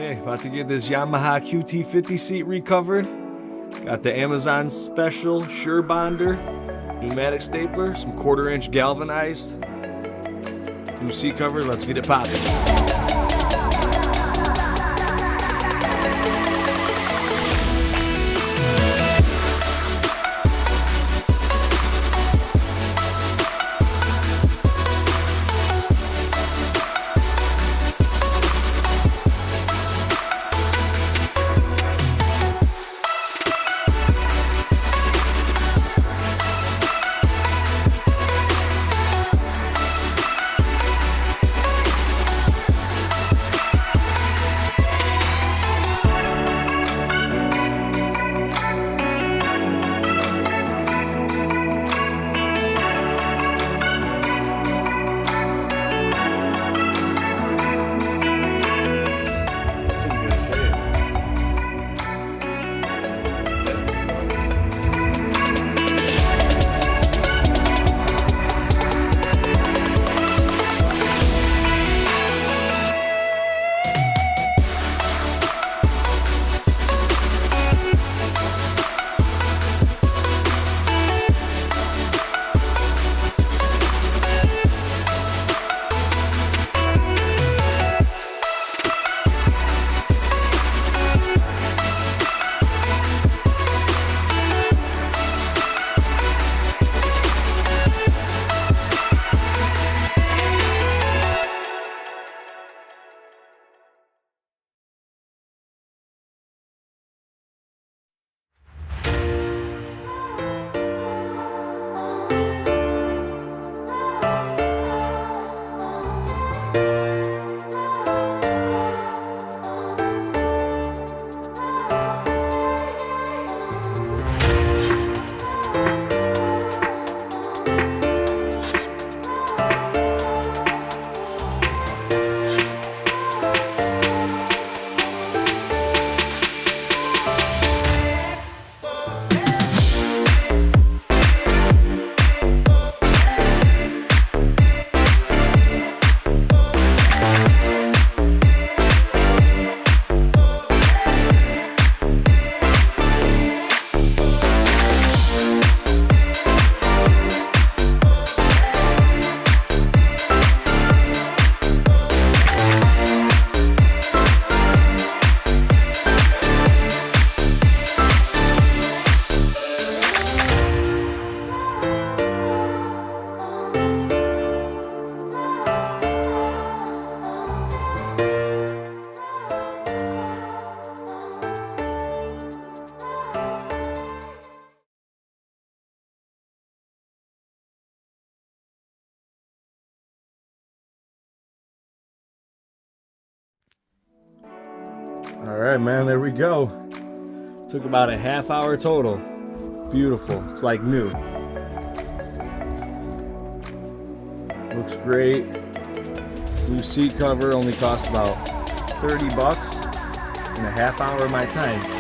Okay, about to get this Yamaha QT50 seat recovered. Got the Amazon Special Sure Bonder, pneumatic stapler, some 1/4 inch galvanized, new seat cover. Let's get it popping. All right, man, there we go. Took about a ½ hour total. Beautiful, it's like new. Looks great. New seat cover only cost about $30 in a ½ hour of my time.